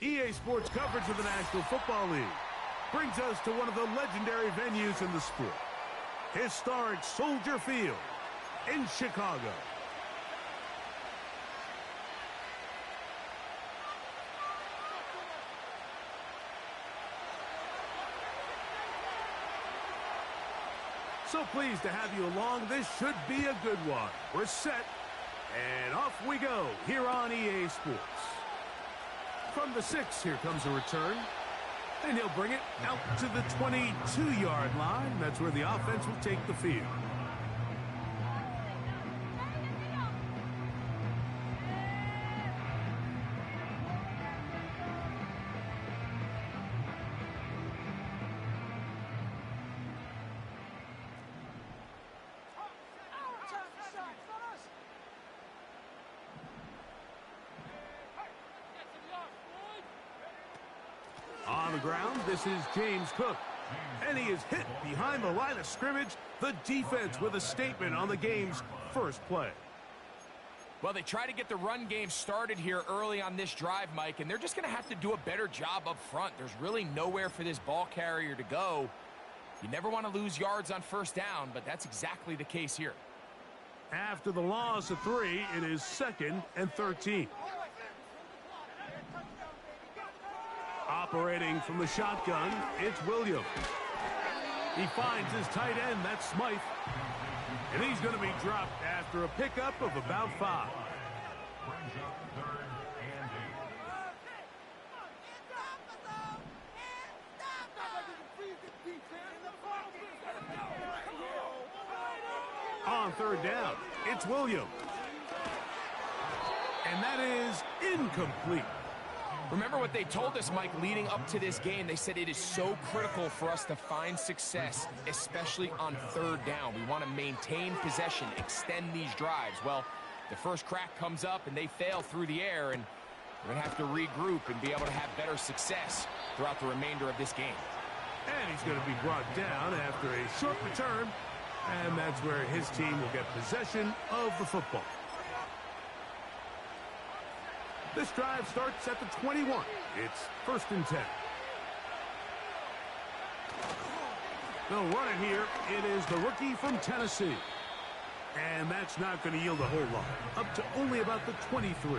EA Sports coverage of the National Football League brings us to one of the legendary venues in the sport, historic Soldier Field in Chicago. So pleased to have you along. This should be a good one. We're set, and off we go here on EA Sports. From the 6, here comes a return. And he'll bring it out to the 22-yard line. That's where the offense will take the field. On the ground, this is James Cook. And he is hit behind the line of scrimmage. The defense with a statement on the game's first play. Well, they try to get the run game started here early on this drive, Mike, and they're just going to have to do a better job up front. There's really nowhere for this ball carrier to go. You never want to lose yards on first down, but that's exactly the case here. After the loss of 3, it is 2nd and 13. Operating from the shotgun, it's Williams. He finds his tight end, that's Smythe. And he's going to be dropped after a pickup of about 5. On 3rd down, it's Williams. And that is incomplete. Remember what they told us, Mike, leading up to this game. They said it is so critical for us to find success, especially on 3rd down. We want to maintain possession, extend these drives. Well, the first crack comes up and they fail through the air, and we're going to have to regroup and be able to have better success throughout the remainder of this game. And he's going to be brought down after a short return, and that's where his team will get possession of the football. This drive starts at the 21. It's 1st and 10. They'll run it here. It is the rookie from Tennessee. And that's not going to yield a whole lot. Up to only about the 23.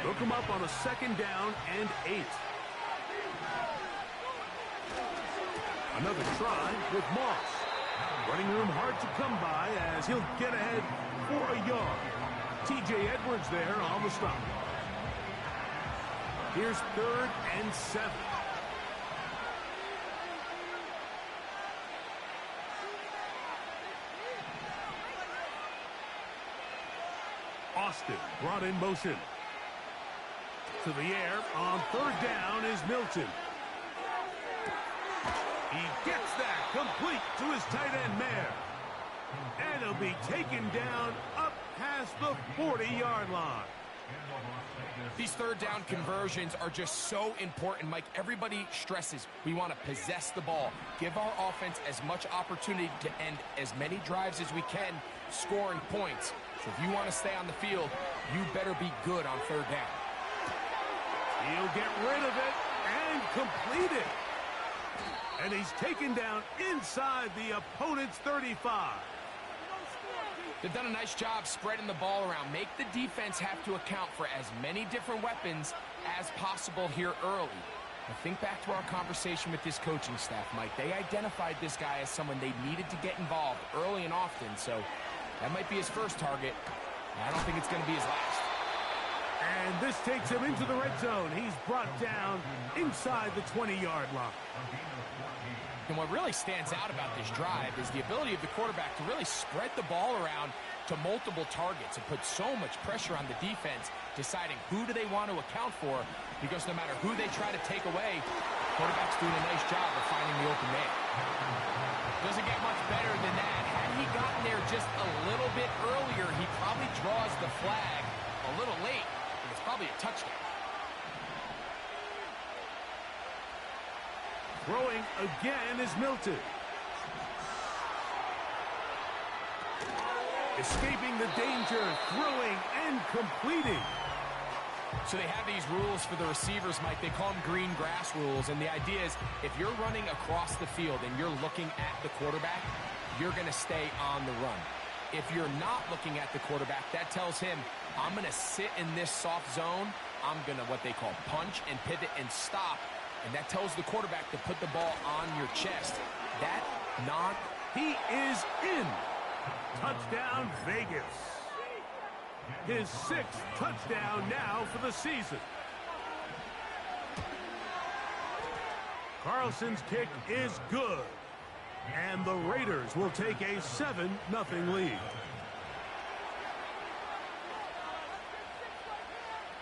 Look him up on a 2nd down and 8. Another try with Moss. Running room hard to come by as he'll get ahead for a yard. T.J. Edwards there on the stop. Here's 3rd and 7. Austin brought in motion. To the air on 3rd down is Milton. He gets that complete to his tight end, Mayer. And he'll be taken down up past the 40-yard line. These 3rd down conversions are just so important, Mike. Everybody stresses we want to possess the ball, give our offense as much opportunity to end as many drives as we can, scoring points. So if you want to stay on the field, you better be good on 3rd down. He'll get rid of it and complete it. And he's taken down inside the opponent's 35. They've done a nice job spreading the ball around. Make the defense have to account for as many different weapons as possible here early. Now think back to our conversation with this coaching staff, Mike. They identified this guy as someone they needed to get involved early and often, so that might be his first target. I don't think it's going to be his last. And this takes him into the red zone. He's brought down inside the 20-yard line. And what really stands out about this drive is the ability of the quarterback to really spread the ball around to multiple targets and put so much pressure on the defense, deciding who do they want to account for, because no matter who they try to take away, the quarterback's doing a nice job of finding the open man. Doesn't get much better than that. Had he gotten there just a little bit earlier, he probably draws the flag a little late, and it's probably a touchdown. Throwing again is Milton. Escaping the danger, throwing and completing. So they have these rules for the receivers, Mike. They call them green grass rules. And the idea is if you're running across the field and you're looking at the quarterback, you're going to stay on the run. If you're not looking at the quarterback, that tells him, I'm going to sit in this soft zone. I'm going to what they call punch and pivot and stop. And that tells the quarterback to put the ball on your chest. He is in. Touchdown, Vegas. His 6th touchdown now for the season. Carlson's kick is good. And the Raiders will take a 7-0 lead.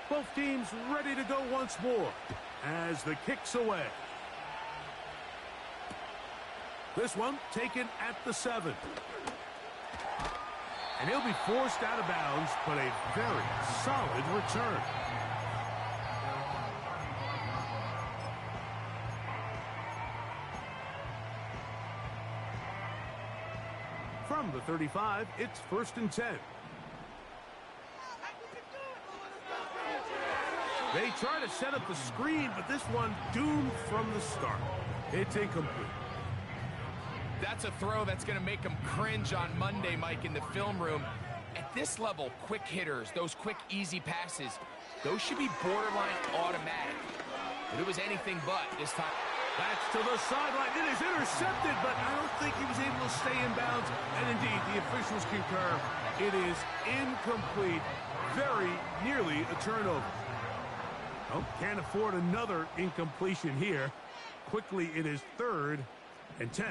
Both teams ready to go once more as the kick's away. This one taken at the 7. And he'll be forced out of bounds, but a very solid return. From the 35, it's 1st and 10. They try to set up the screen, but this one doomed from the start. It's incomplete. That's a throw that's going to make them cringe on Monday, Mike, in the film room. At this level, quick hitters, those quick, easy passes, those should be borderline automatic. But it was anything but this time. That's to the sideline. It is intercepted, but I don't think he was able to stay in bounds. And indeed, the officials concur. It is incomplete. Very nearly a turnover. Oh, can't afford another incompletion here. Quickly, it is 3rd and 10.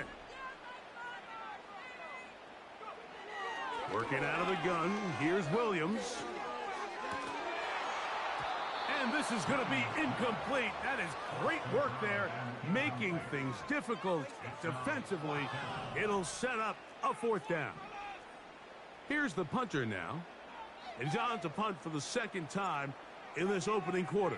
Working out of the gun, here's Williams. And this is going to be incomplete. That is great work there, making things difficult defensively. It'll set up a 4th down. Here's the punter now. And he's on to punt for the 2nd time in this opening quarter.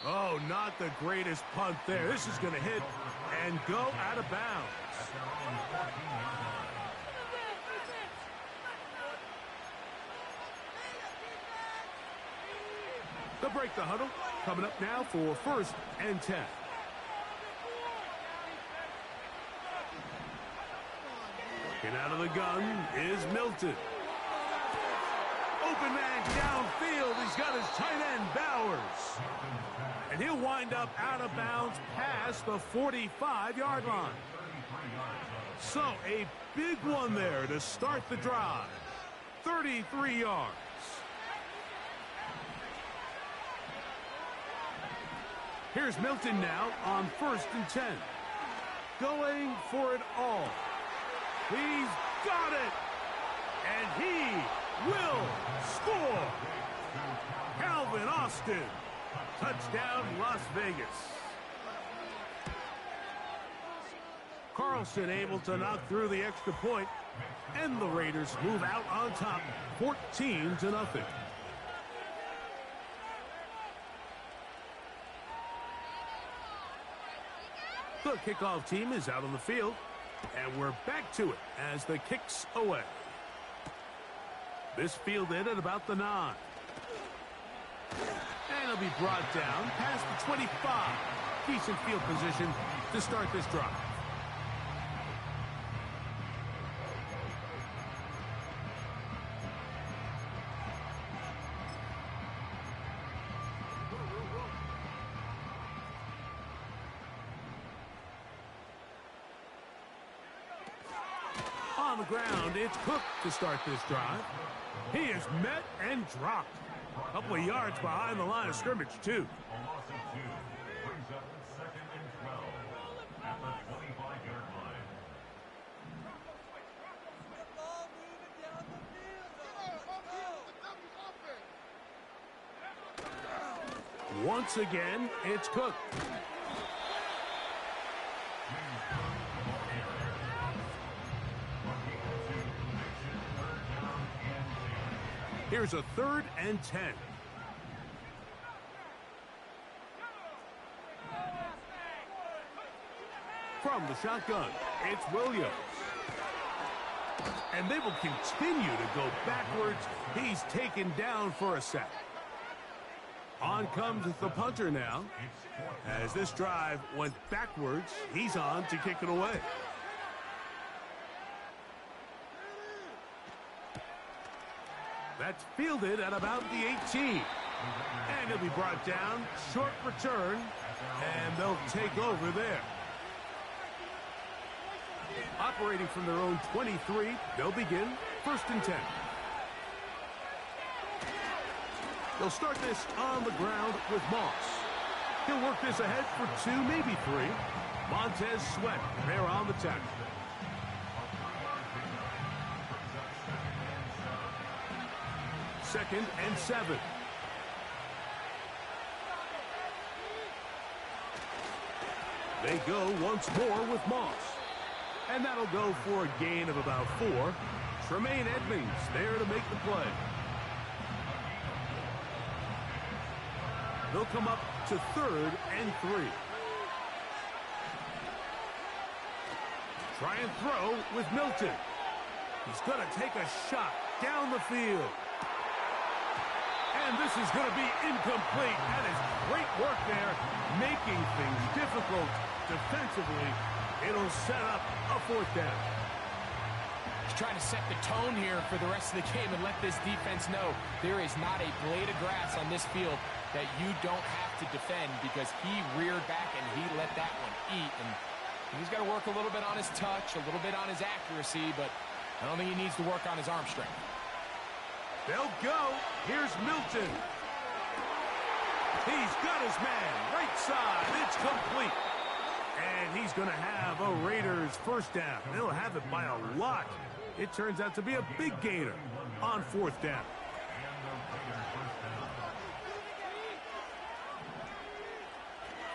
Oh, not the greatest punt there. This is going to hit and go out of bounds. They'll break the huddle. Coming up now for 1st and 10. Working out of the gun is Milton. Open man downfield. He's got his tight end, Bowers. And he'll wind up out of bounds past the 45-yard line. So a big one there to start the drive. 33 yards. Here's Milton now on 1st and 10. Going for it all. He's got it. And he will score. Calvin Austin. Touchdown, Las Vegas. Carlson able to knock through the extra point, and the Raiders move out on top, 14-0. The kickoff team is out on the field, and we're back to it as the kick's away. This fielded at about the 9. And it'll be brought down past the 25. Decent field position to start this drive. On the ground, it's Cook to start this drive. He is met and dropped. A couple of yards behind the line of scrimmage, too. Once again, it's Cook. Here's a 3rd and 10. From the shotgun, it's Williams. And they will continue to go backwards. He's taken down for a sack. On comes the punter now. As this drive went backwards, he's on to kick it away. That's fielded at about the 18. And he'll be brought down. Short return. And they'll take over there. Operating from their own 23, they'll begin 1st and 10. They'll start this on the ground with Moss. He'll work this ahead for 2, maybe 3. Montez Sweat there on the tackle. Second and 7. They go once more with Moss. And that'll go for a gain of about 4. Tremaine Edmonds there to make the play. They'll come up to 3rd and 3. Try and throw with Milton. He's going to take a shot down the field. And this is going to be incomplete. That is great work there, making things difficult defensively. It'll set up a 4th down. He's trying to set the tone here for the rest of the game and let this defense know there is not a blade of grass on this field that you don't have to defend, because he reared back and he let that one eat. And he's got to work a little bit on his touch, a little bit on his accuracy, but I don't think he needs to work on his arm strength. They'll go. Here's Milton. He's got his man. Right side. It's complete. And he's going to have a Raiders 1st down. They'll have it by a lot. It turns out to be a big gainer on 4th down.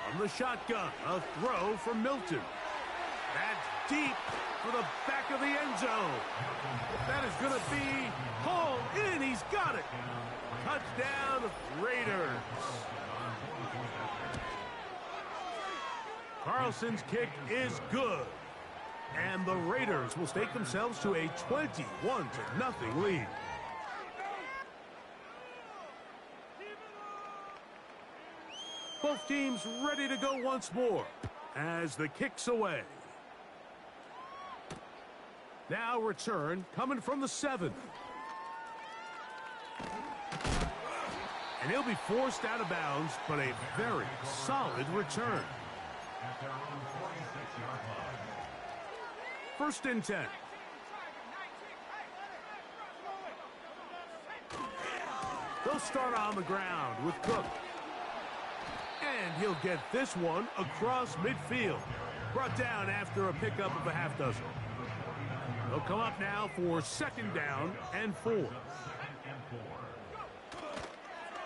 From the shotgun, a throw from Milton. That's deep for the back of the end zone. That is going to be hauled in. He's got it. Touchdown, Raiders. Carlson's kick is good. And the Raiders will stake themselves to a 21-0 lead. Both teams ready to go once more as the kick's away. Now return coming from the 7. And he'll be forced out of bounds, but a very solid return. 1st and 10. They'll start on the ground with Cook. And he'll get this one across midfield. Brought down after a pickup of a half dozen. They'll come up now for 2nd down and 4.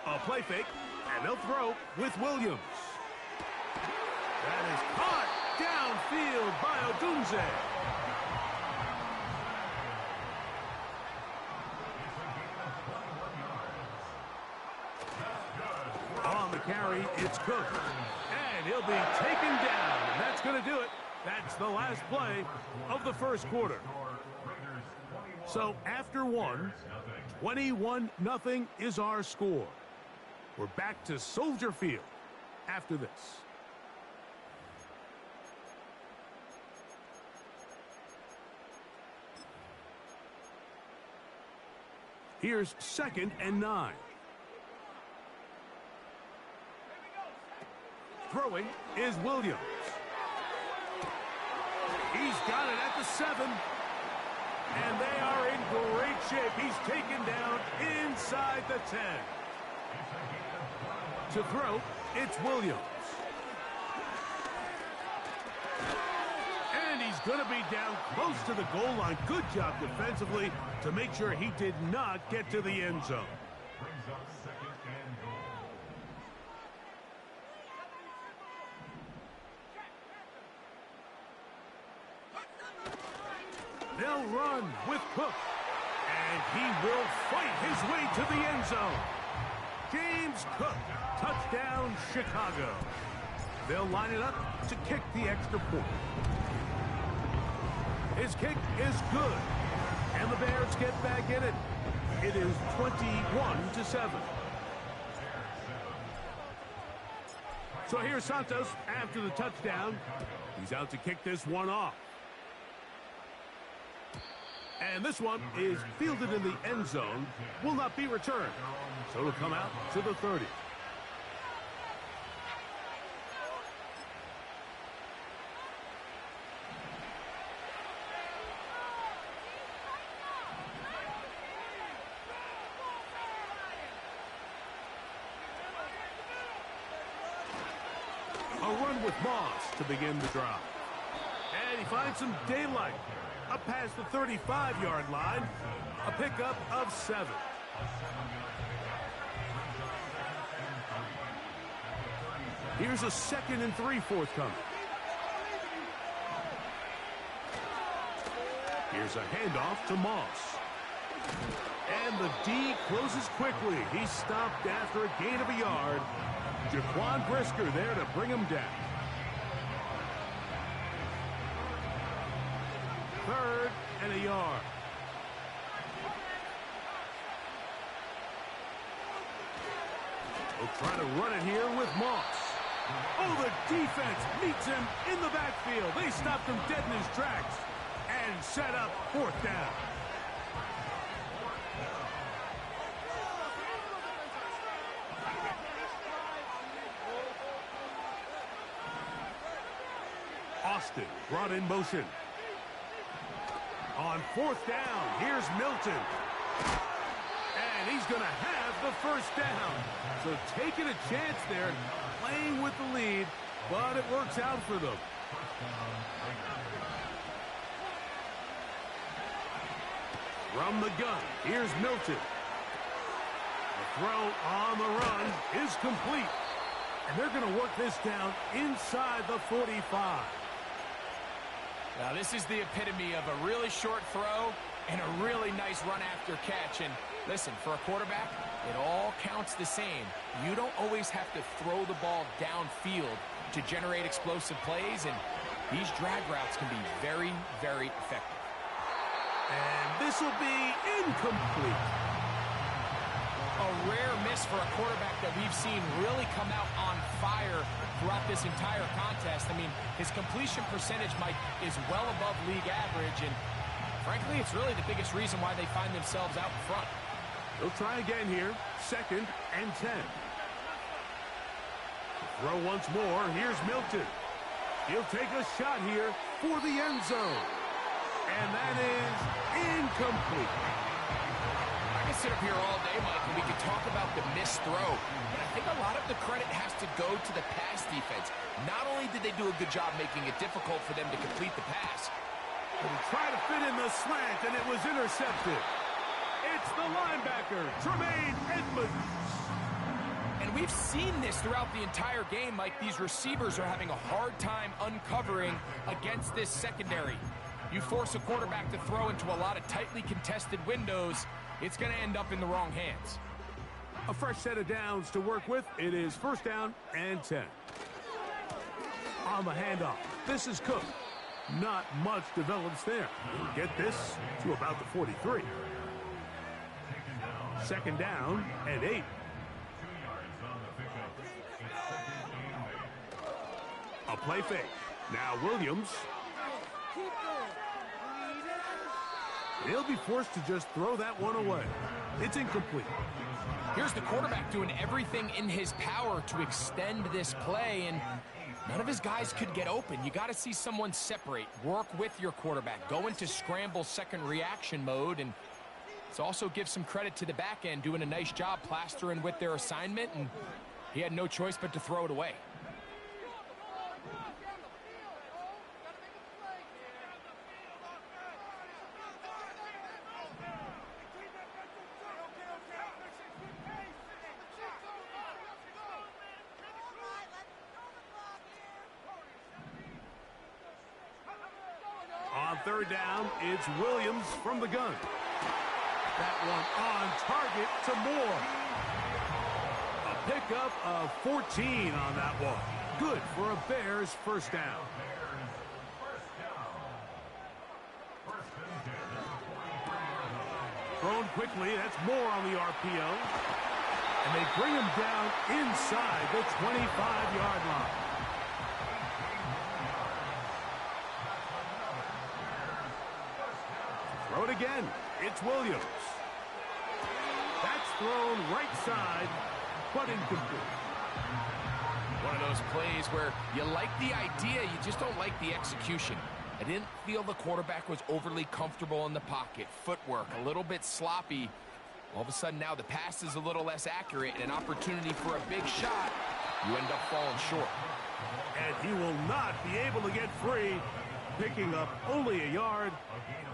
A play fake, and they'll throw with Williams. That is caught downfield by Odunze. On the carry, it's Cook. And he'll be taken down. And that's going to do it. That's the last play of the 1st quarter. So after 1, 21-0 is our score. We're back to Soldier Field after this. Here's 2nd and 9. Throwing is Williams. He's got it at the 7. And they are in great shape. He's taken down inside the 10. To throw, it's Williams. And he's going to be down close to the goal line. Good job defensively to make sure he did not get to the end zone. They'll run with Cook. And he will fight his way to the end zone. James Cook, touchdown Chicago. They'll line it up to kick the extra point. His kick is good. And the Bears get back in it. It is 21-7. So here's Santos after the touchdown. He's out to kick this one off. And this one is fielded in the end zone. Will not be returned. So it'll come out to the 30. A run with Moss to begin the drive. And he finds some daylight. Up past the 35-yard line. A pickup of 7. Here's a 2nd and 3 forthcoming. Here's a handoff to Moss. And the D closes quickly. He's stopped after a gain of a yard. Jaquan Brisker there to bring him down. 3rd and a yard. We'll try to run it here with Moss. Oh, the defense meets him in the backfield. They stopped him dead in his tracks and set up 4th down. Austin brought in motion. On 4th down, here's Milton. And he's going to have the 1st down. So taking a chance there, playing with the lead, but it works out for them. From the gun, here's Milton. The throw on the run is complete. And they're going to work this down inside the 45. Now, this is the epitome of a really short throw and a really nice run after catch. And listen, for a quarterback, it all counts the same. You don't always have to throw the ball downfield to generate explosive plays, and these drag routes can be very, very effective. And this will be incomplete. A rare miss for a quarterback that we've seen really come out on fire throughout this entire contest. I mean, his completion percentage is well above league average, and frankly, it's really the biggest reason why they find themselves out in front. They'll try again here. 2nd and 10. Throw once more. Here's Milton. He'll take a shot here for the end zone. And that is incomplete. I can sit up here all day, Mike, and we could talk about the missed throw. But I think a lot of the credit has to go to the pass defense. Not only did they do a good job making it difficult for them to complete the pass, but he tried to fit in the slant, and it was intercepted. It's the linebacker, Tremaine Edmonds. And we've seen this throughout the entire game, Mike. These receivers are having a hard time uncovering against this secondary. You force a quarterback to throw into a lot of tightly contested windows, it's going to end up in the wrong hands. A fresh set of downs to work with. It is 1st down and 10. On the handoff, this is Cook. Not much develops there. He'll get this to about the 43. 2nd down and 8. A play fake. Now Williams. He'll be forced to just throw that one away. It's incomplete. Here's the quarterback doing everything in his power to extend this play, and none of his guys could get open. You got to see someone separate, work with your quarterback, go into scramble second reaction mode, and it's also give some credit to the back end doing a nice job plastering with their assignment, and he had no choice but to throw it away. On 3rd down, it's Williams from the gun. That one on target to Moore. A pickup of 14 on that one. Good for a Bears first down. Thrown quickly. That's more on the RPO. And they bring him down inside the 25-yard line. Throw it again. It's Williams. That's thrown right side, but incomplete. One of those plays where you like the idea, you just don't like the execution. I didn't feel the quarterback was overly comfortable in the pocket. Footwork a little bit sloppy. All of a sudden now the pass is a little less accurate. An opportunity for a big shot. You end up falling short. And he will not be able to get free, picking up only a yard.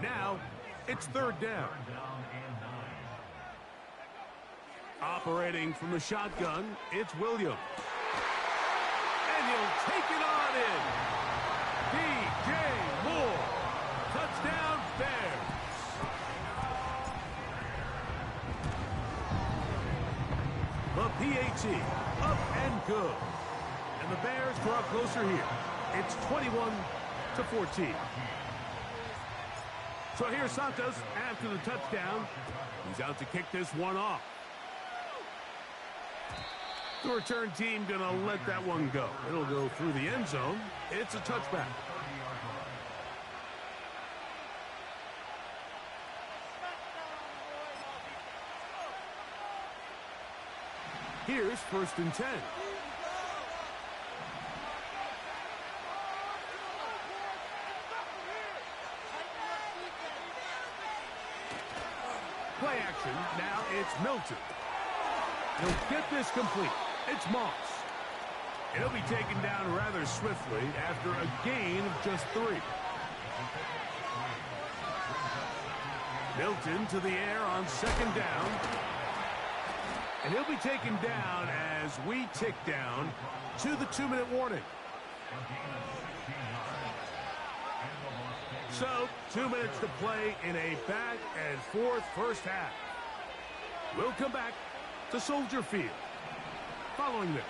Now it's third down. Operating from the shotgun, it's Williams. And he'll take it on in. DJ Moore. Touchdown, Bears. The PAT, up and good. And the Bears draw closer here. It's 21-14. So here's Santos after the touchdown. He's out to kick this one off. The return team going to let that one go. It'll go through the end zone. It's a touchback. Here's 1st and 10. Play action. Now it's Milton. He'll get this complete. It's Moss. It'll be taken down rather swiftly after a gain of just 3. Milton to the air on 2nd down. And he'll be taken down as we tick down to the 2-minute warning. So, 2 minutes to play in a back-and-forth first half. We'll come back to Soldier Field following this.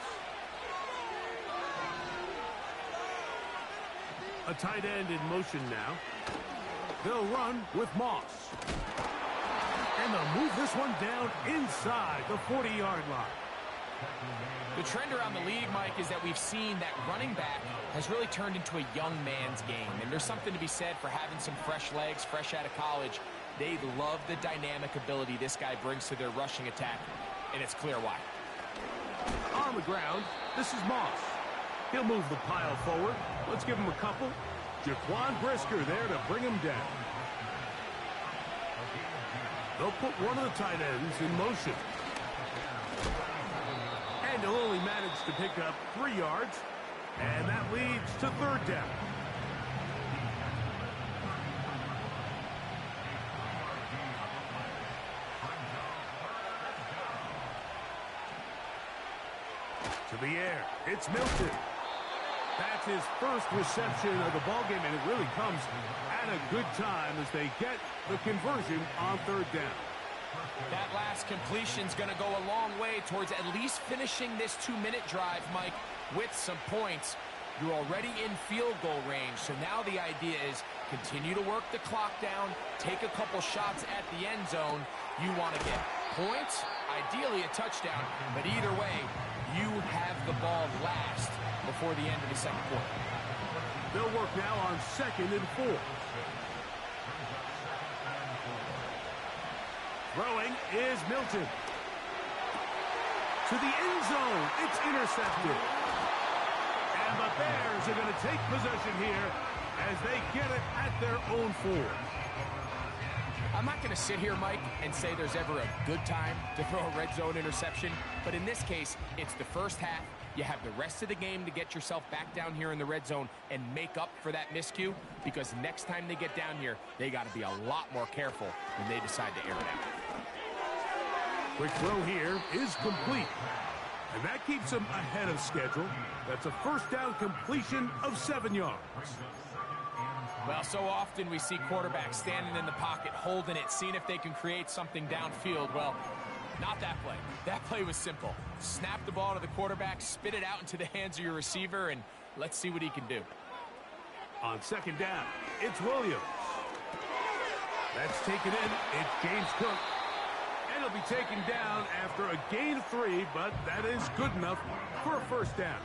A tight end in motion now. They'll run with Moss. And they'll move this one down inside the 40-yard line. The trend around the league, Mike, is that we've seen that running back has really turned into a young man's game. And there's something to be said for having some fresh legs, fresh out of college. They love the dynamic ability this guy brings to their rushing attack, and it's clear why. On the ground, this is Moss. He'll move the pile forward. Let's give him a couple. Jaquan Brisker there to bring him down. They'll put one of the tight ends in motion. And he'll only manage to pick up 3 yards. And that leads to 3rd down. To the air, it's Milton. That's his first reception of the ballgame, and it really comes at a good time as they get the conversion on 3rd down. That last completion's going to go a long way towards at least finishing this 2-minute drive, Mike, with some points. You're already in field goal range, so now the idea is continue to work the clock down, take a couple shots at the end zone. You want to get points, ideally a touchdown, but either way, you have the ball last before the end of the 2nd quarter. They'll work now on 2nd and 4. Throwing is Milton. To the end zone. It's intercepted. And the Bears are going to take possession here as they get it at their own 4. I'm not going to sit here, Mike, and say there's ever a good time to throw a red zone interception. But in this case, it's the first half. You have the rest of the game to get yourself back down here in the red zone and make up for that miscue, because next time they get down here, they got to be a lot more careful when they decide to air it out. Quick throw here is complete. And that keeps them ahead of schedule. That's a first down completion of 7 yards. Well, so often we see quarterbacks standing in the pocket, holding it, seeing if they can create something downfield. Well, Not that play. That play was simple. Snap the ball to the quarterback, spit it out into the hands of your receiver, and let's see what he can do. On second down, it's Williams. That's taken in. It's James Cook. And he'll be taken down after a gain of 3, but that is good enough for a first down.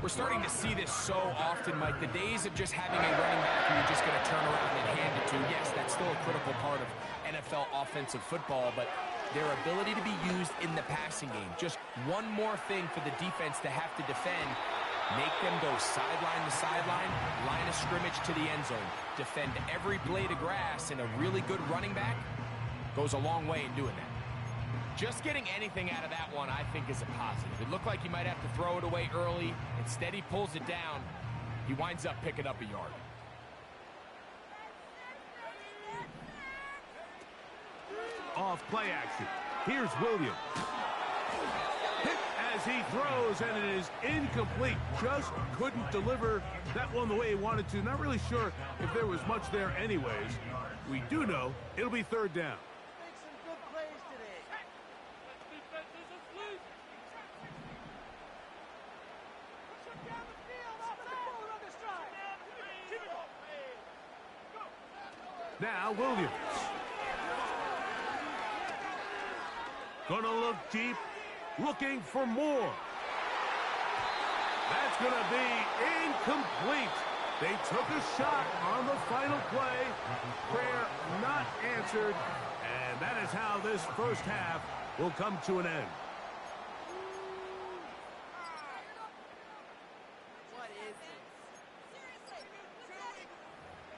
We're starting to see this so often, Mike. The days of just having a running back who you're just going to turn around and hand it to, yes, that's still a critical part of NFL offensive football, but their ability to be used in the passing game. Just one more thing for the defense to have to defend. Make them go sideline to sideline, line of scrimmage to the end zone. Defend every blade of grass, and a really good running back goes a long way in doing that. Just getting anything out of that one, I think, is a positive. It looked like he might have to throw it away early. Instead, he pulls it down. He winds up picking up a yard. Off play action. Here's Williams. Hit as he throws, and it is incomplete. Just couldn't deliver that one the way he wanted to. Not really sure if there was much there anyways. We do know it'll be third down. Now Williams. Gonna look deep, looking for more. That's gonna be incomplete. They took a shot on the final play. Prayer not answered, and that is how this first half will come to an end.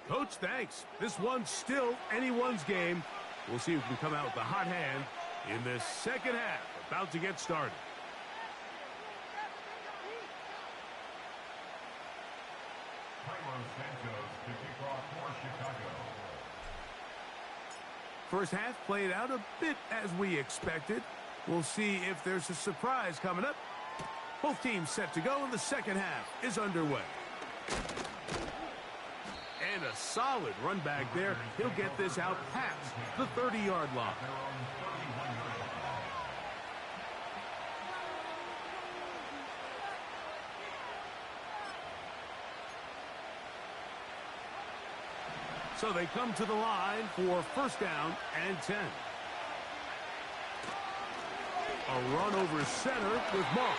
Coach, thanks. This one's still anyone's game. We'll see who can come out with the hot hand in this second half. About to get started. First half played out a bit as we expected. We'll see if there's a surprise coming up. Both teams set to go, and the second half is underway. And a solid run back there. He'll get this out past the 30-yard line. So they come to the line for first down and 10. A run over center with Moss.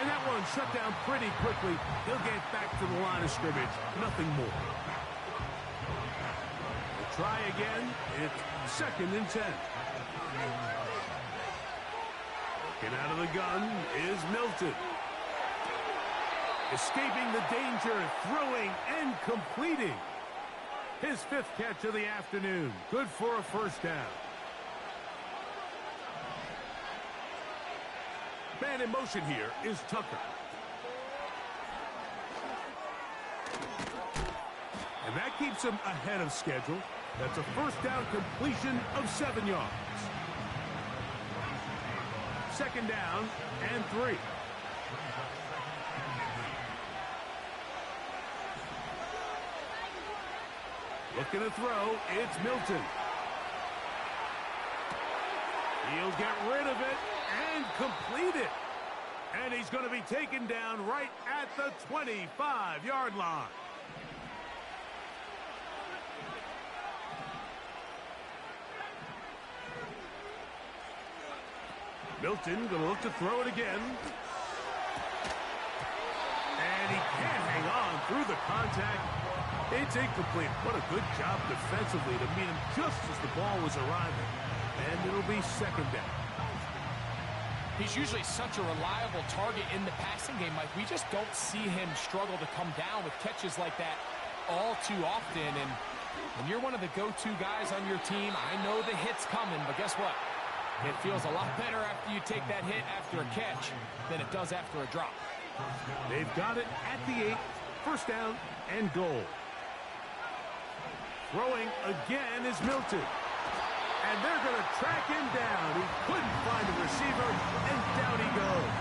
And that one shut down pretty quickly. He'll get back to the line of scrimmage. Nothing more. We'll try again. It's second and 10. Looking out of the gun is Milton. Escaping the danger, throwing and completing. His fifth catch of the afternoon. Good for a first down. Man in motion here is Tucker. And that keeps him ahead of schedule. That's a first down completion of 7 yards. Second down and 3. Looking to throw, it's Milton. He'll get rid of it and complete it. And he's going to be taken down right at the 25-yard line. Milton going to look to throw it again. And he can't hang on through the contact. It's incomplete. What a good job defensively to meet him just as the ball was arriving. And it'll be second down. He's usually such a reliable target in the passing game, Mike. We just don't see him struggle to come down with catches like that all too often. And when you're one of the go-to guys on your team, I know the hit's coming, but guess what? It feels a lot better after you take that hit after a catch than it does after a drop. They've got it at the 8. First down and goal. Throwing again is Milton. And they're going to track him down. He couldn't find a receiver, and down he goes.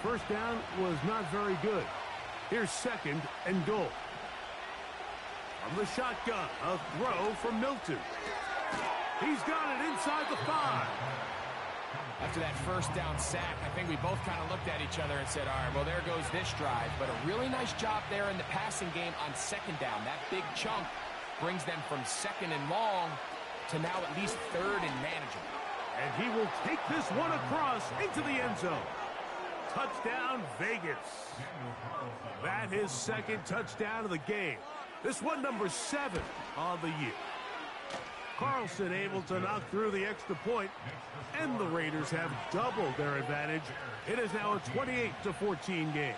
first down was not very good. Here's second and goal. From the shotgun, a throw from Milton. He's got it inside the 5. After that first down sack, I think we both kind of looked at each other and said, all right, well, there goes this drive. But a really nice job there in the passing game on second down. That big chunk brings them from second and long to now at least third and manageable. And he will take this one across into the end zone. Touchdown, Vegas. That is second touchdown of the game. This one number 7 on the year. Carlson able to knock through the extra point, and the Raiders have doubled their advantage. It is now a 28-14 game.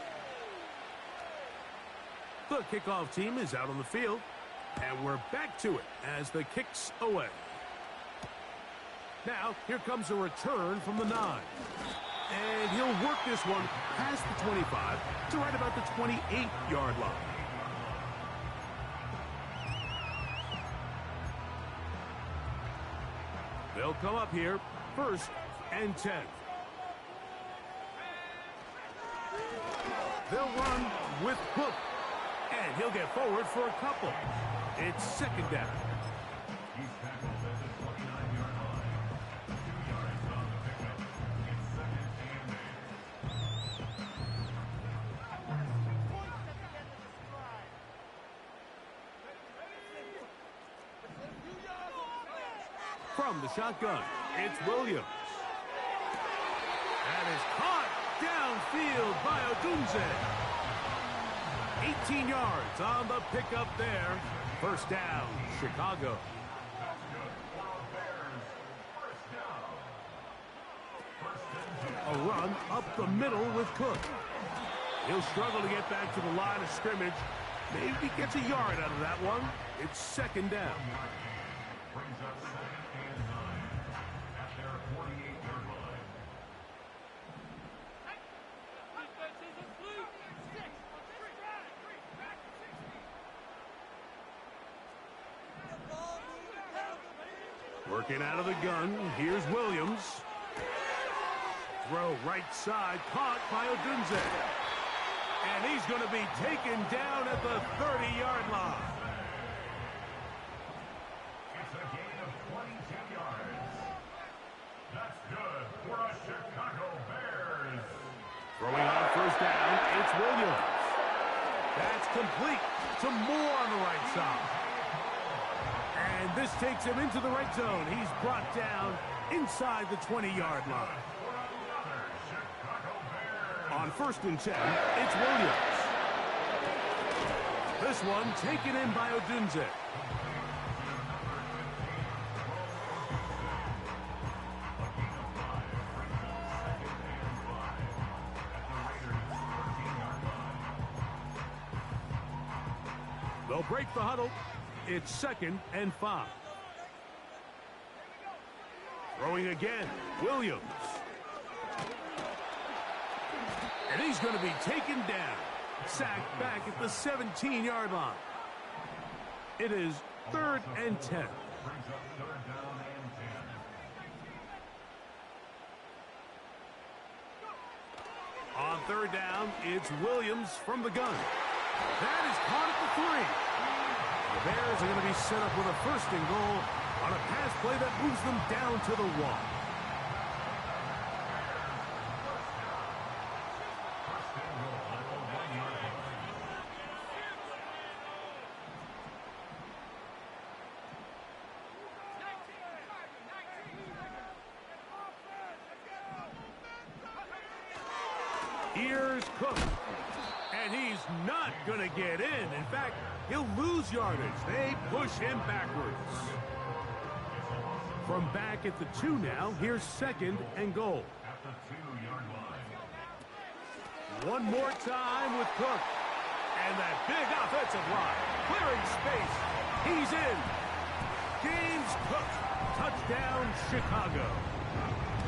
The kickoff team is out on the field, and we're back to it as the kick's away. Now, here comes a return from the 9. And he'll work this one past the 25 to right about the 28-yard line. They'll come up here, 1st and 10. They'll run with Cook, and he'll get forward for a couple. It's second down. From the shotgun, it's Williams. That is caught downfield by Odunze. 18 yards on the pickup there. First down, Chicago. A run up the middle with Cook. He'll struggle to get back to the line of scrimmage. Maybe he gets a yard out of that one. It's second down. Working out of the gun, here's Williams. Throw right side, caught by Odunze. And he's going to be taken down at the 30-yard line. It's a gain of 22 yards. That's good for a Chicago Bears. Throwing on first down, it's Williams. That's complete to Moore on the right side. And this takes him into the red zone. He's brought down inside the 20-yard line. On 1st and 10, it's Williams. This one taken in by Odunze. They'll break the huddle. It's 2nd and 5. Throwing again, Williams. And he's going to be taken down. Sacked back at the 17-yard line. It is 3rd and 10. On 3rd down, it's Williams from the gun. That is caught at the 3. The Bears are going to be set up with a 1st and goal on a pass play that moves them down to the 1. Here's Cook. And he's not going to get in. In fact, he'll lose yardage. They push him backwards. From back at the 2 now, here's 2nd and goal. At the 2-yard line. One more time with Cook. And that big offensive line. Clearing space. He's in. James Cook. Touchdown, Chicago.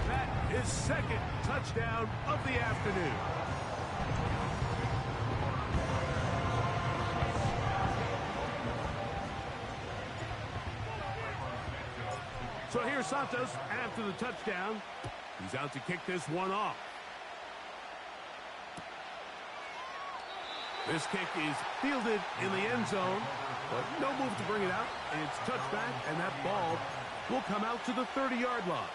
That is 2nd touchdown of the afternoon. So here's Santos after the touchdown. He's out to kick this one off. This kick is fielded in the end zone, but no move to bring it out. It's touchback, and that ball will come out to the 30-yard line.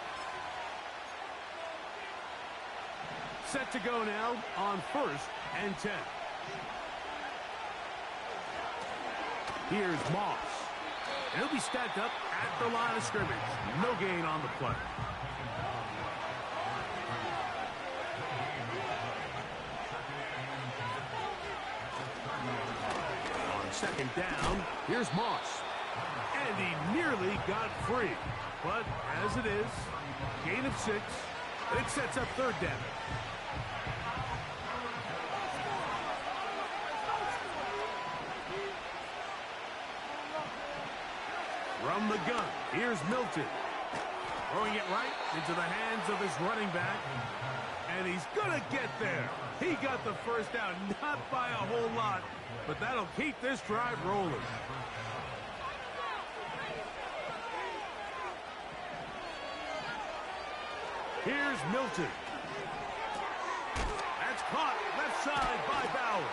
Set to go now on 1st and 10. Here's Moss. And he'll be stacked up at the line of scrimmage. No gain on the play. On 2nd down, here's Moss. And he nearly got free. But as it is, gain of 6. It sets up 3rd down. From the gun, here's Milton. Throwing it right into the hands of his running back. And he's going to get there. He got the first down, not by a whole lot, but that'll keep this drive rolling. Here's Milton. That's caught left side by Bowers.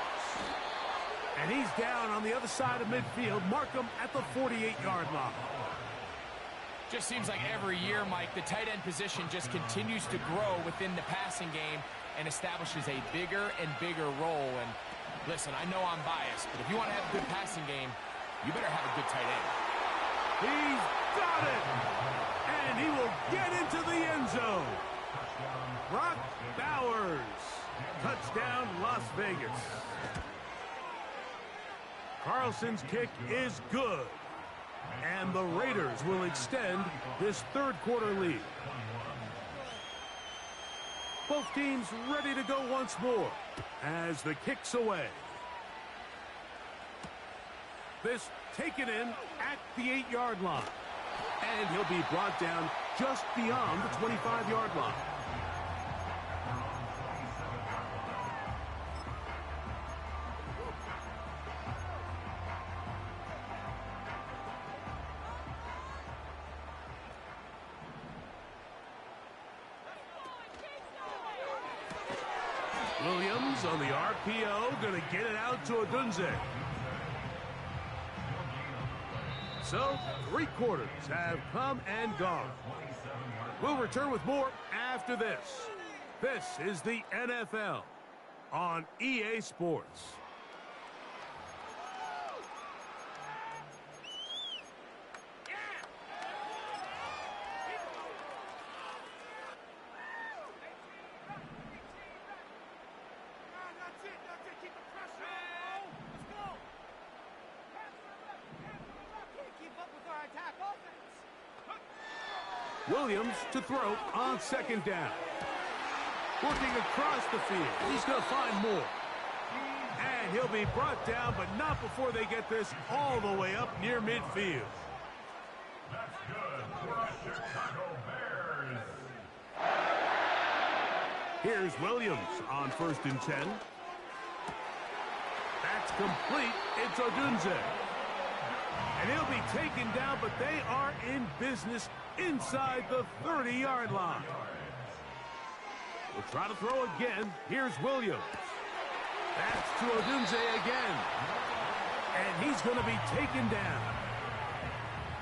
And he's down on the other side of midfield. Mark him at the 48-yard line. Just seems like every year, Mike, the tight end position just continues to grow within the passing game and establishes a bigger and bigger role. And listen, I know I'm biased, but if you want to have a good passing game, you better have a good tight end. He's got it! And he will get into the end zone. Brock Bowers. Touchdown, Las Vegas. Carlson's kick is good. And the Raiders will extend this 3rd quarter lead. Both teams ready to go once more as the kick's away. This taken in at the 8-yard line. And he'll be brought down just beyond the 25-yard line. Williams on the RPO, going to get it out to Odunze. So, 3 quarters have come and gone. We'll return with more after this. This is the NFL on EA Sports. Williams to throw on 2nd down. Working across the field. He's going to find more. And he'll be brought down, but not before they get this all the way up near midfield. That's good for us Chicago Bears. Here's Williams on 1st and 10. That's complete. It's Odunze. And he'll be taken down, but they are in business inside the 30-yard line. We'll try to throw again. Here's Williams. That's to Odunze again. And he's going to be taken down.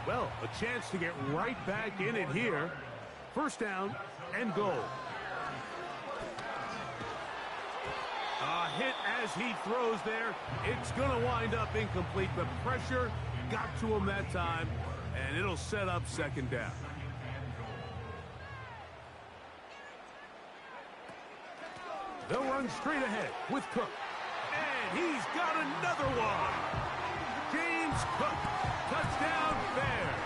Well, a chance to get right back in it here. 1st down and goal. A hit as he throws there. It's going to wind up incomplete. The pressure got to him that time, and it'll set up 2nd down. They'll run straight ahead with Cook. And he's got another one. James Cook, touchdown Bears.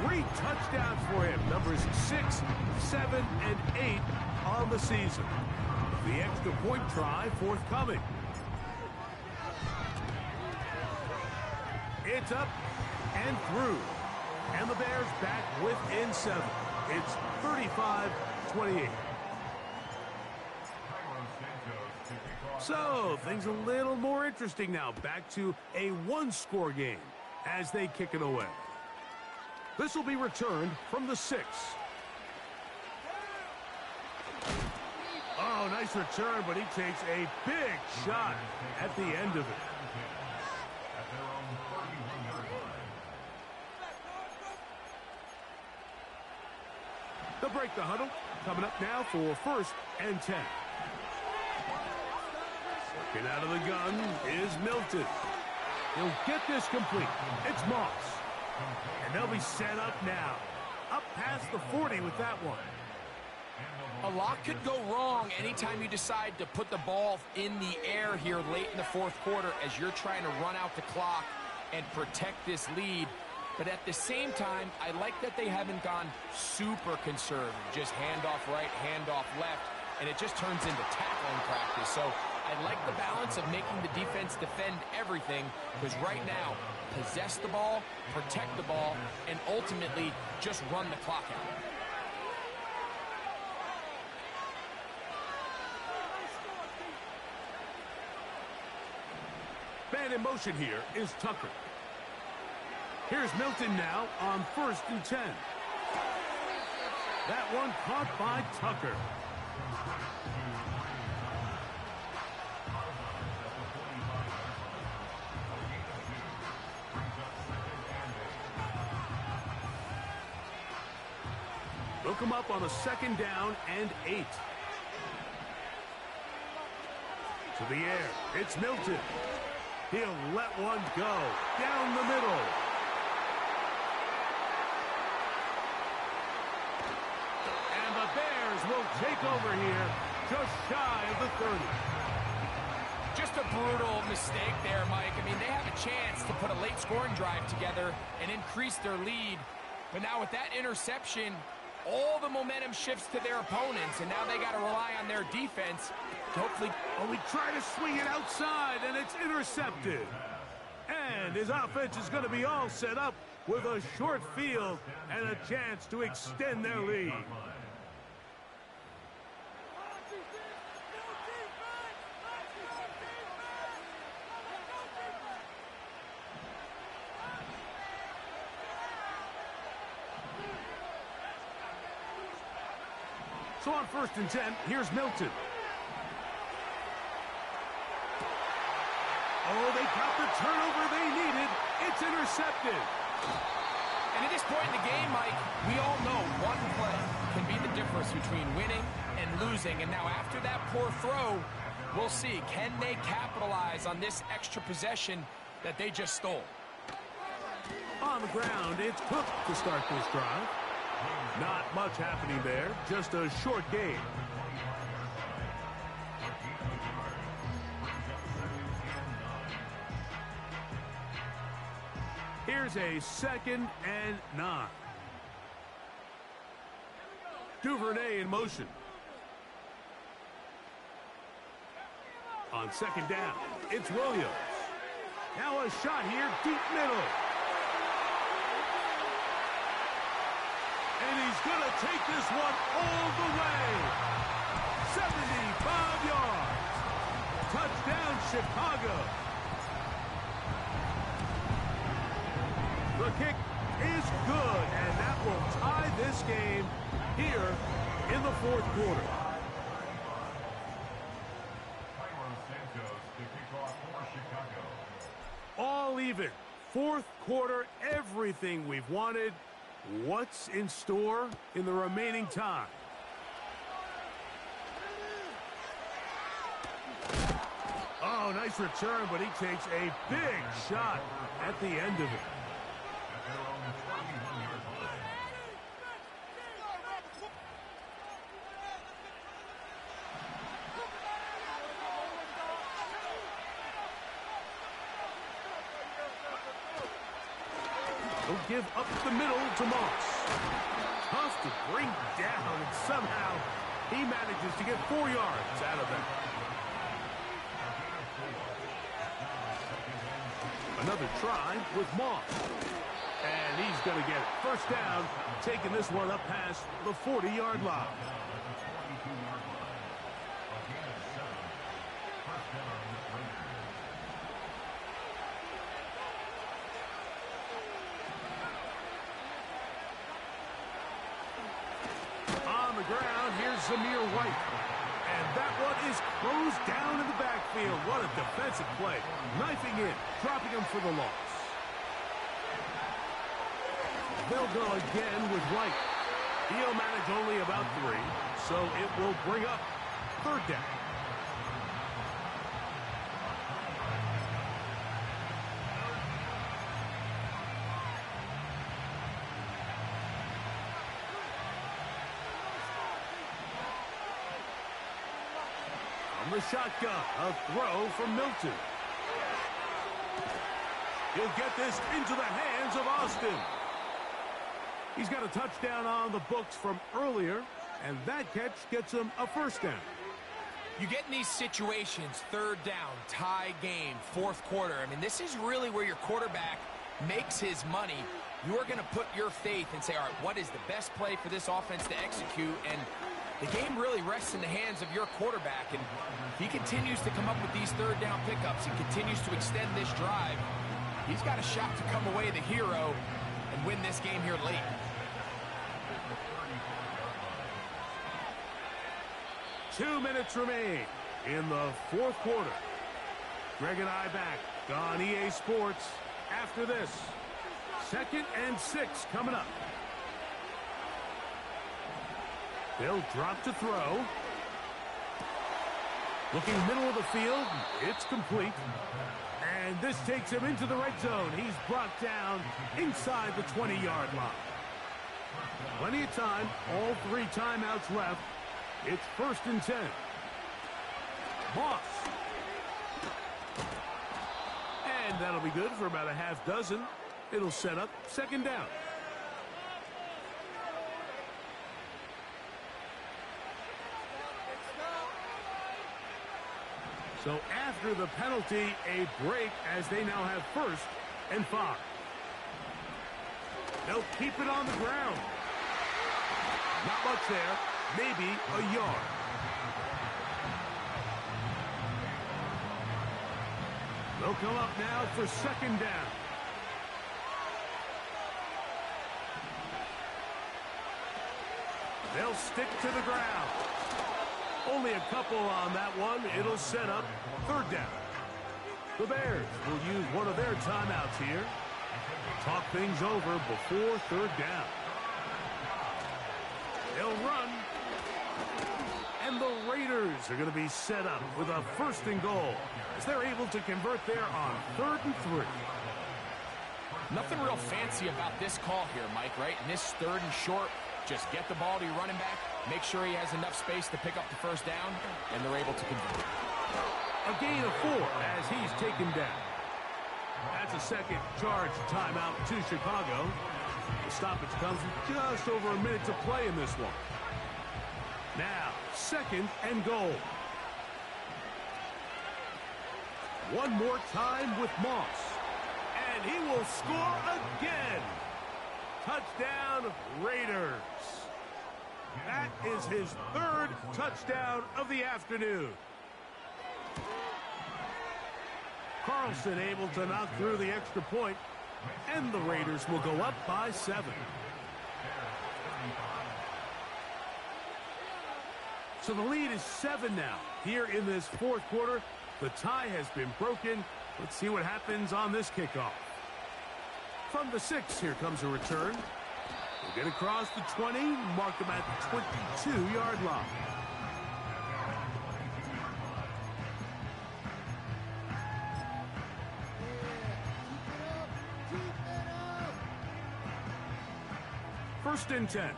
3 touchdowns for him. Numbers 6, 7, and 8 on the season. The extra point try forthcoming. It's up and through. And the Bears back within 7. It's 35-28. So, things a little more interesting now. Back to a 1-score game as they kick it away. This will be returned from the 6. Oh, Oh, nice return, but he takes a big shot at the end of it. At their own 31-yard line. They'll break the huddle. Coming up now for 1st and 10. Working out of the gun is Milton. He'll get this complete. It's Moss. And they'll be set up now. Up past the 40 with that one. A lot could go wrong anytime you decide to put the ball in the air here late in the 4th quarter as you're trying to run out the clock and protect this lead. But at the same time, I like that they haven't gone super conservative. Just handoff right, handoff left, and it just turns into tackling practice. So I like the balance of making the defense defend everything, because right now, possess the ball, protect the ball, and ultimately just run the clock out. Man in motion here is Tucker. Here's Milton now on 1st and 10. That one caught by Tucker. Look him up on a 2nd down and 8. To the air, it's Milton. He'll let one go down the middle. And the Bears will take over here just shy of the 30. Just a brutal mistake there, Mike. I mean, they have a chance to put a late scoring drive together and increase their lead. But now with that interception, all the momentum shifts to their opponents, and now they got to rely on their defense to hopefully... Oh, we try to swing it outside, and it's intercepted. And his offense is going to be all set up with a short field and a chance to extend their lead. So on 1st and 10, here's Milton. Oh, they got the turnover they needed. It's intercepted. And at this point in the game, Mike, we all know one play can be the difference between winning and losing. And now after that poor throw, we'll see. Can they capitalize on this extra possession that they just stole? On the ground, it's Cook to start this drive. Not much happening there, just a short game. Here's a 2nd and 9. Duvernay in motion. On 2nd down, it's Williams. Now a shot here, deep middle. And he's going to take this one all the way. 75 yards. Touchdown, Chicago. The kick is good, and that will tie this game here in the 4th quarter. All even. 4th quarter, everything we've wanted. What's in store in the remaining time? Oh, nice return, but he takes a big shot at the end of it. He'll give up the middle to Moss. Tough to bring down, and somehow he manages to get 4 yards out of that. Another try with Moss. And he's going to get it. 1st down, taking this one up past the 40-yard line. On the ground, here's Zamir White. And that one is closed down in the backfield. What a defensive play. Knifing in, dropping him for the loss. They'll go again with White. He'll manage only about 3, so it will bring up 3rd down. From the shotgun, a throw from Milton. He'll get this into the hands of Austin. He's got a touchdown on the books from earlier, and that catch gets him a 1st down. You get in these situations, 3rd down, tie game, 4th quarter. I mean, this is really where your quarterback makes his money. You're going to put your faith and say, all right, what is the best play for this offense to execute? And the game really rests in the hands of your quarterback. And he continues to come up with these 3rd down pickups and continues to extend this drive. He's got a shot to come away the hero and win this game here late. Two minutes remain in the 4th quarter. Greg and I back on EA Sports after this. 2nd and 6 coming up. They'll drop to throw. Looking middle of the field. It's complete. And this takes him into the red zone. He's brought down inside the 20-yard line. Plenty of time. All 3 timeouts left. It's 1st and 10. Moss. And that'll be good for about a half dozen. It'll set up 2nd down. So after the penalty, a break as they now have 1st and 5. They'll keep it on the ground. Not much there. Maybe a yard. They'll come up now for 2nd down. They'll stick to the ground. Only a couple on that one. It'll set up 3rd down. The Bears will use one of their timeouts here. Talk things over before 3rd down. They'll run. And the Raiders are going to be set up with a 1st and goal as they're able to convert there on 3rd and 3. Nothing real fancy about this call here, Mike, right? In this 3rd and short, just get the ball to your running back, make sure he has enough space to pick up the 1st down, and they're able to convert. A gain of 4 as he's taken down. That's a 2nd charge timeout to Chicago. The stoppage comes with just over a minute to play in this one. Now, 2nd and goal. One more time with Moss. And he will score again. Touchdown, Raiders. That is his 3rd touchdown of the afternoon. Carlson able to knock through the extra point, and the Raiders will go up by 7. So the lead is 7 now. Here in this 4th quarter, the tie has been broken. Let's see what happens on this kickoff. From the 6, here comes a return. We'll get across the 20, mark them at the 22-yard line. First and 10.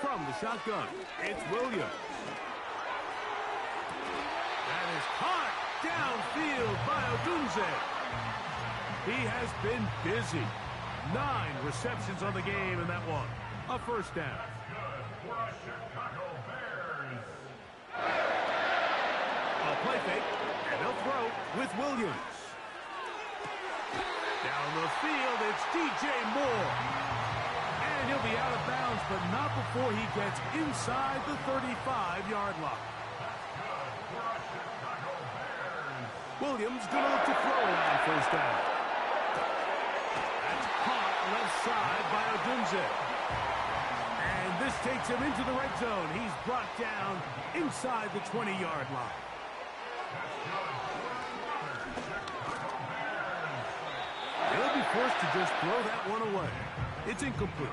From the shotgun, it's Williams. That is caught downfield by Odunze. He has been busy. 9 receptions on the game in that one. A 1st down. Good for a Chicago Bears. A play fake, and they'll throw with Williams. Down the field, it's DJ Moore. And he'll be out of bounds, but not before he gets inside the 35-yard line. Williams going to look to throw it on 1st down. That's caught left side by Odunze. this takes him into the red zone. He's brought down inside the 20-yard line. They'll be forced to just throw that one away. It's incomplete.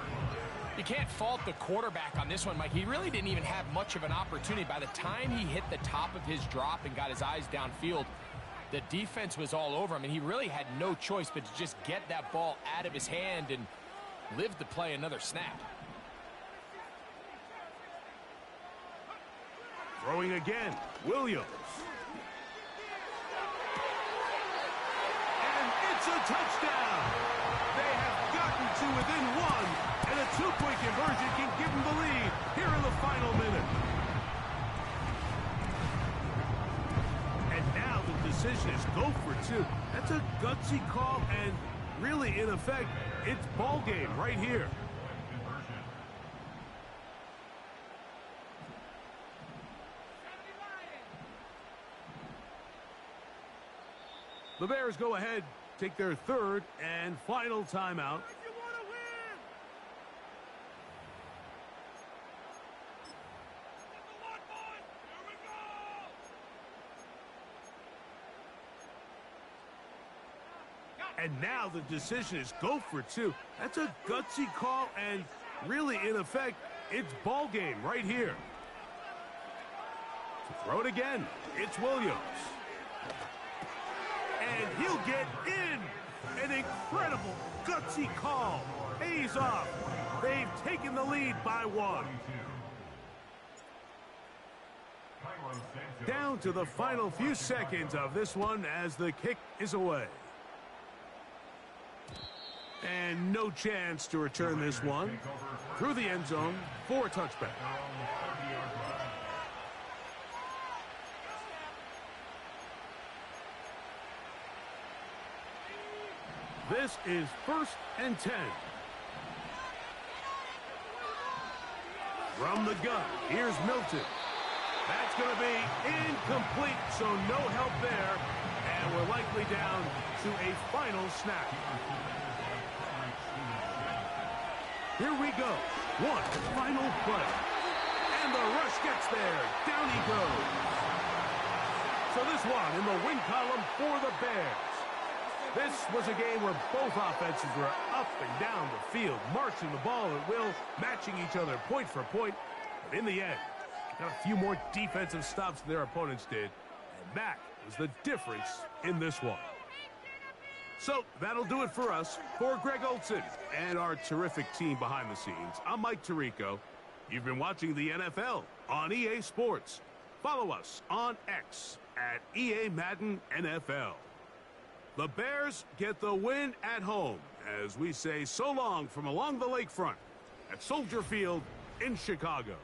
You can't fault the quarterback on this one, Mike. He really didn't even have much of an opportunity. By the time he hit the top of his drop and got his eyes downfield, the defense was all over him, and he really had no choice but to just get that ball out of his hand and live to play another snap. Throwing again, Williams. And it's a touchdown. They have gotten to within one, and a two-point conversion can give them the lead here in the final minute. And now the decision is go for two. That's a gutsy call, and really, in effect, it's ball game right here. The Bears go ahead, take their third and final timeout. And now the decision is go for two. That's a gutsy call, and really, in effect, it's ball game right here. To throw it again, it's Williams. And he'll get in. An incredible, gutsy call. Pays off. They've taken the lead by one. Down to the final few seconds of this one as the kick is away. And no chance to return this one through the end zone for a touchback. This is 1st and 10. From the gun, here's Milton. That's going to be incomplete, so no help there. And we're likely down to a final snap. Here we go. One final play. And the rush gets there. Down he goes. So this one in the win column for the Bears. This was a game where both offenses were up and down the field, marching the ball at will, matching each other point for point. But in the end, got a few more defensive stops than their opponents did. And that was the difference in this one. So that'll do it for us. For Greg Olsen and our terrific team behind the scenes, I'm Mike Tirico. You've been watching the NFL on EA Sports. Follow us on X at EA Madden NFL. The Bears get the win at home as we say so long from along the lakefront at Soldier Field in Chicago.